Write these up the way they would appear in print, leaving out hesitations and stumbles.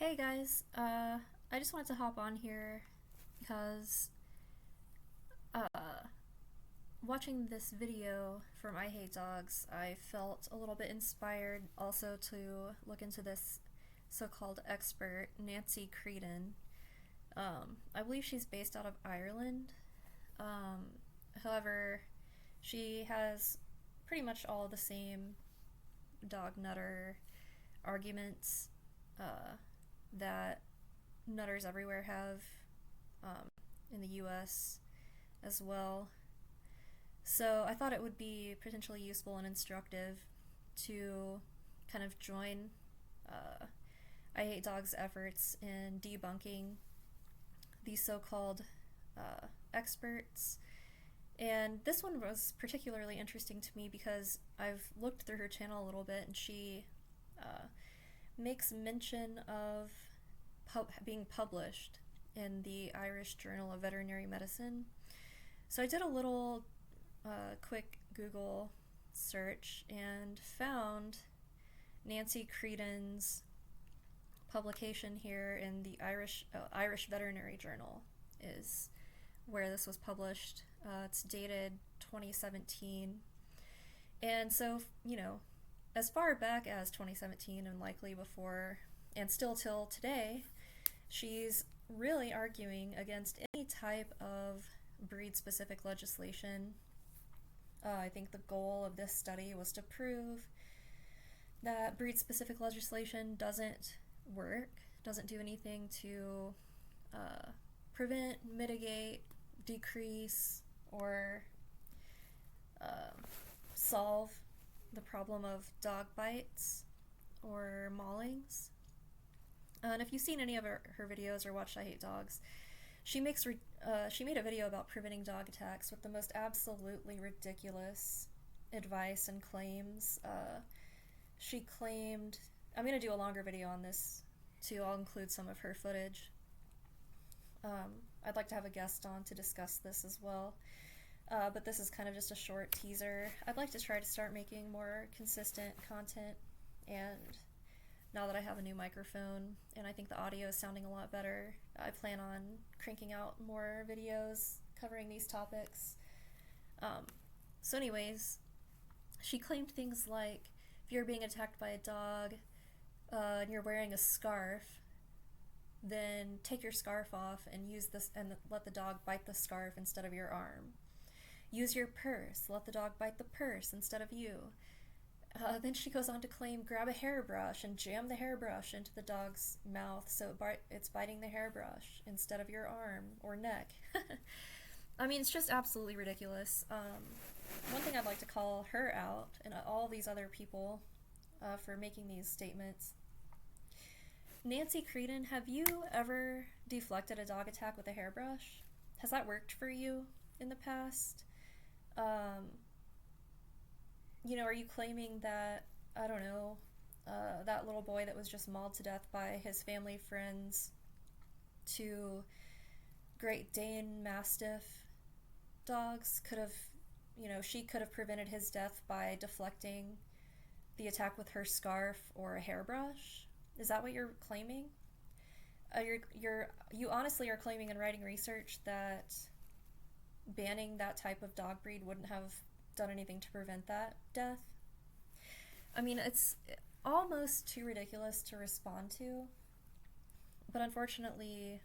Hey guys, I just wanted to hop on here because watching this video from I Hate Dogs, I felt a little bit inspired also to look into this so-called expert, Nanci Creeden. I believe she's based out of Ireland. Um, However, she has pretty much all the same dog nutter arguments that nutters everywhere have um, in the US as well. So I thought it would be potentially useful and instructive to kind of join uh, I Hate Dogs' efforts in debunking these so called experts. And this one was particularly interesting to me because I've looked through her channel a little bit and she uh, makes mention of being published in the Irish Journal of Veterinary Medicine. So I did a little quick Google search and found Nanci Creeden's publication here in the Irish Veterinary Journal is where this was published. It's dated 2017. And so, as far back as 2017 and likely before, and still till today, she's really arguing against any type of breed-specific legislation. I think the goal of this study was to prove that breed-specific legislation doesn't work, doesn't do anything to prevent, mitigate, decrease, or solve the problem of dog bites or maulings. And if you've seen any of her videos or watched I Hate Dogs, she made a video about preventing dog attacks with the most absolutely ridiculous advice and claims. She claimed, I'm going to do a longer video on this too, I'll include some of her footage. I'd like to have a guest on to discuss this as well. But this is kind of just a short teaser. I'd like to try to start making more consistent content, and now that I have a new microphone and I think the audio is sounding a lot better, I plan on cranking out more videos covering these topics. So anyways, she claimed things like, if you're being attacked by a dog and you're wearing a scarf, then take your scarf off and use this and let the dog bite the scarf instead of your arm. Use your purse, let the dog bite the purse instead of you. Then she goes on to claim, grab a hairbrush and jam the hairbrush into the dog's mouth so it's biting the hairbrush instead of your arm or neck. I mean, it's just absolutely ridiculous. One thing I'd like to call her out, and all these other people for making these statements. Nanci Creeden, have you ever deflected a dog attack with a hairbrush? Has that worked for you in the past? Are you claiming that, I don't know, that little boy that was just mauled to death by his family friends, two Great Dane Mastiff dogs she could have prevented his death by deflecting the attack with her scarf or a hairbrush? Is that what you're claiming? You honestly are claiming in writing research that banning that type of dog breed wouldn't have done anything to prevent that death? I mean, it's almost too ridiculous to respond to, but unfortunately,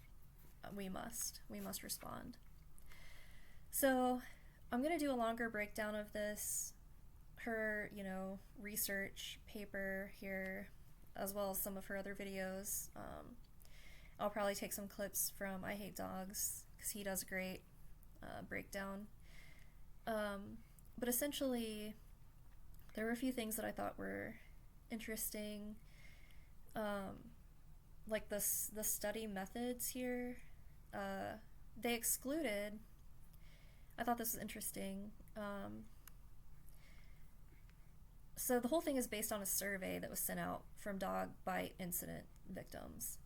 we must respond. So, I'm going to do a longer breakdown of this, her, research paper here, as well as some of her other videos. I'll probably take some clips from I Hate Dogs, because he does a great breakdown. But essentially, there were a few things that I thought were interesting, like the study methods here. They excluded, I thought this was interesting. So the whole thing is based on a survey that was sent out from dog bite incident victims.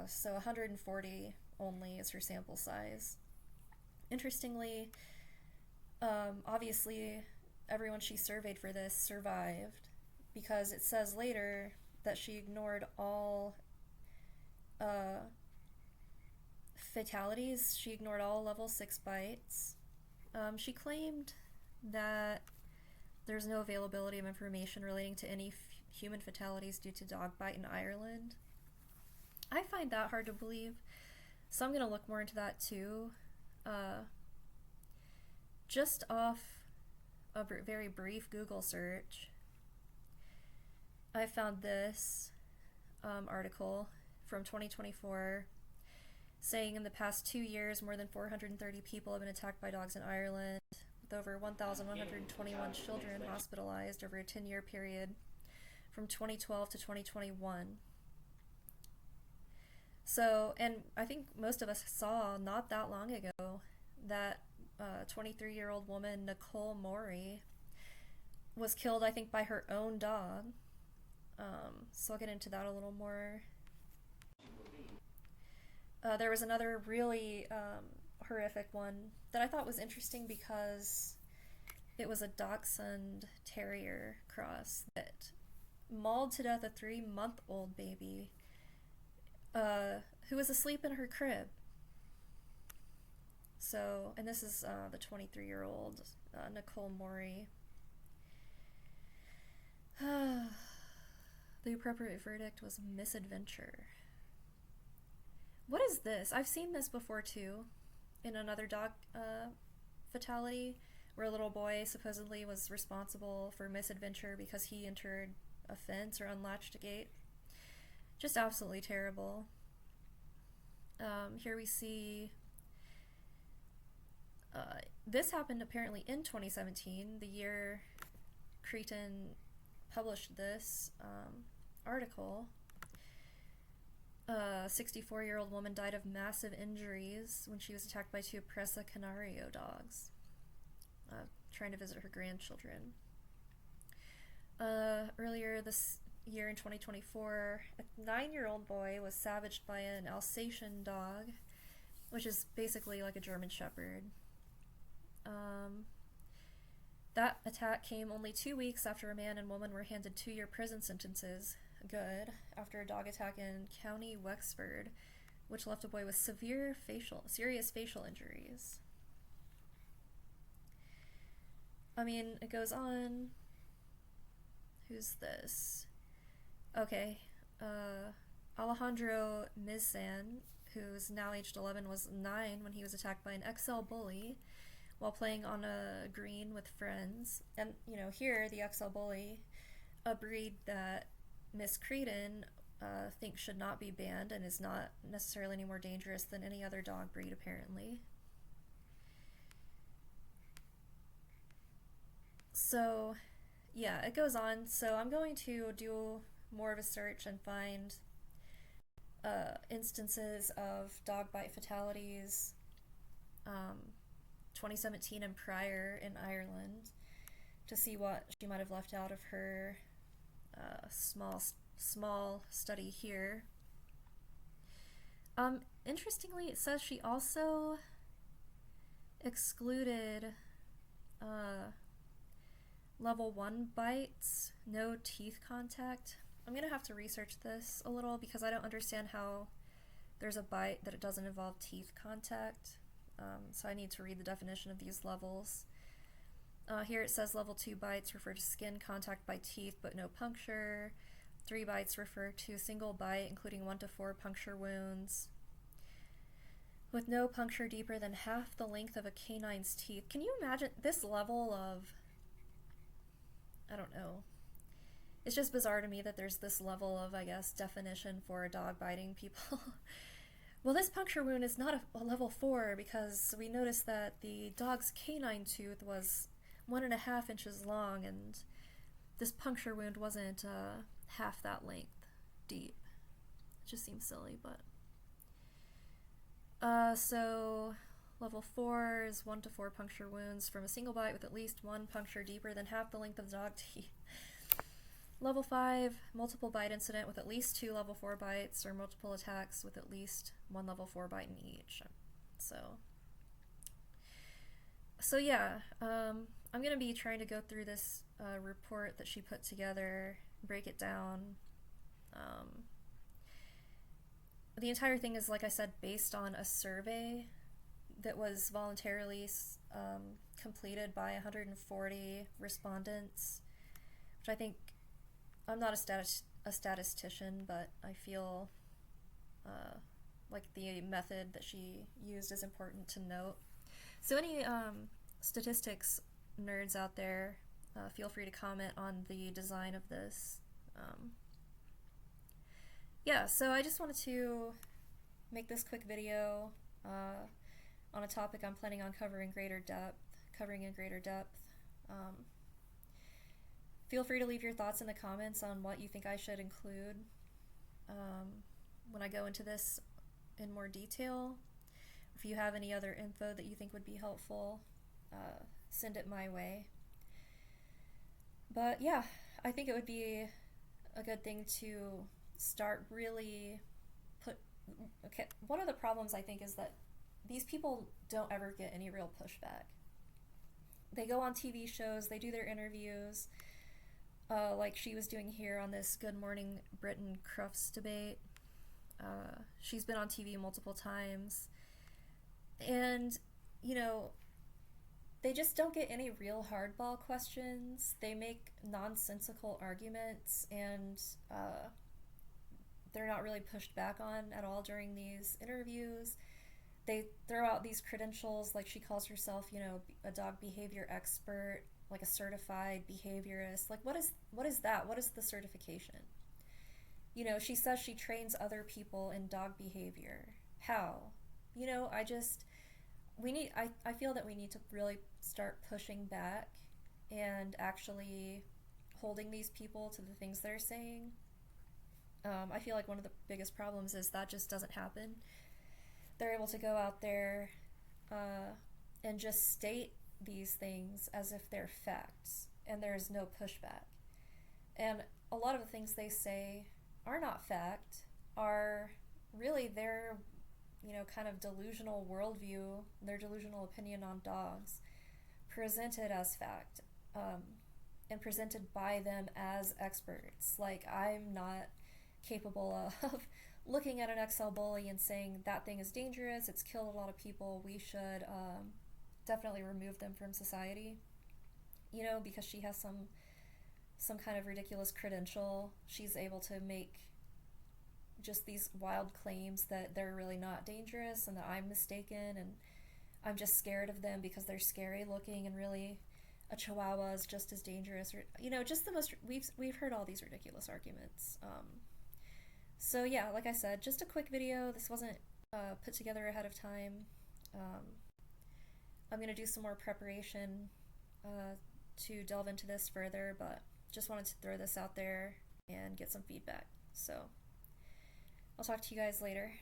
So 140 only is her sample size. Interestingly, obviously, everyone she surveyed for this survived, because it says later that she ignored all uh, fatalities. She ignored all level 6 bites. She claimed that there's no availability of information relating to any human fatalities due to dog bite in Ireland. I find that hard to believe, so I'm going to look more into that too. Just off a very brief Google search, I found this article from 2024 saying in the past 2 years, more than 430 people have been attacked by dogs in Ireland, with over 1,121 children hospitalized over a 10-year period from 2012 to 2021. So, and I think most of us saw not that long ago that 23-year-old woman, Nicole Morey, was killed, I think, by her own dog. So I'll get into that a little more. There was another really horrific one that I thought was interesting because it was a Dachshund Terrier cross that mauled to death a 3-month-old baby who was asleep in her crib. So, and this is the 23-year-old Nicole Morey. The appropriate verdict was misadventure. What is this? I've seen this before too, in another dog fatality, where a little boy supposedly was responsible for misadventure because he entered a fence or unlatched a gate. Just absolutely terrible. Here we see this happened apparently in 2017, the year Creeden published this article. A 64-year-old woman died of massive injuries when she was attacked by 2 Presa Canario dogs trying to visit her grandchildren. Earlier this year in 2024, a 9-year-old boy was savaged by an Alsatian dog, which is basically like a German Shepherd. That attack came only 2 weeks after a man and woman were handed 2-year prison sentences, after a dog attack in County Wexford, which left a boy with serious facial injuries. I mean, it goes on. Who's this? Okay, Alejandro Mizan, who's now aged 11, was 9 when he was attacked by an XL bully while playing on a green with friends. And, you know, here, the XL bully, a breed that Miss Creeden thinks should not be banned and is not necessarily any more dangerous than any other dog breed, apparently. So, yeah, it goes on. So I'm going to do more of a search and find instances of dog bite fatalities 2017 and prior in Ireland to see what she might have left out of her small study here. Interestingly, it says she also excluded level 1 bites, no teeth contact. I'm gonna have to research this a little because I don't understand how there's a bite that it doesn't involve teeth contact. So I need to read the definition of these levels. Here it says level 2 bites refer to skin contact by teeth but no puncture. 3 bites refer to a single bite including 1 to 4 puncture wounds with no puncture deeper than half the length of a canine's teeth. Can you imagine this level of, I don't know. It's just bizarre to me that there's this level of, I guess, definition for a dog biting people. Well, this puncture wound is not a level 4 because we noticed that the dog's canine tooth was 1.5 inches long and this puncture wound wasn't half that length deep. It just seems silly, but... so level 4 is 1 to 4 puncture wounds from a single bite with at least 1 puncture deeper than half the length of the dog teeth. Level 5, multiple bite incident with at least 2 level 4 bites or multiple attacks with at least 1 level 4 bite in each. So yeah, I'm going to be trying to go through this report that she put together, break it down, the entire thing is, like I said, based on a survey that was voluntarily completed by 140 respondents, which I think, I'm not a statistician, but I feel like the method that she used is important to note. So any statistics nerds out there, feel free to comment on the design of this. Yeah, so I just wanted to make this quick video on a topic I'm planning on covering in greater depth. Feel free to leave your thoughts in the comments on what you think I should include when I go into this in more detail. If you have any other info that you think would be helpful, send it my way. But yeah, I think it would be a good thing to start really one of the problems I think is that these people don't ever get any real pushback. They go on TV shows, they do their interviews, like she was doing here on this Good Morning Britain Crufts debate. She's been on TV multiple times, and they just don't get any real hardball questions. They make nonsensical arguments, and they're not really pushed back on at all during these interviews. They throw out these credentials, like she calls herself, a dog behavior expert, like a certified behaviorist. Like, what is that? What is the certification? She says she trains other people in dog behavior. How? I feel that we need to really start pushing back and actually holding these people to the things they're saying. I feel like one of the biggest problems is that just doesn't happen. They're able to go out there and just state these things as if they're facts, and there's no pushback. And a lot of the things they say are not fact, are really their kind of delusional worldview, their delusional opinion on dogs, presented as fact, and presented by them as experts. Like, I'm not capable of looking at an XL bully and saying that thing is dangerous, it's killed a lot of people, we should definitely remove them from society, because she has some kind of ridiculous credential. She's able to make just these wild claims that they're really not dangerous and that I'm mistaken and I'm just scared of them because they're scary looking, and really a Chihuahua is just as dangerous, or just the most, we've heard all these ridiculous arguments. So yeah, like I said, just a quick video. This wasn't put together ahead of time. I'm gonna do some more preparation to delve into this further, but just wanted to throw this out there and get some feedback. So I'll talk to you guys later.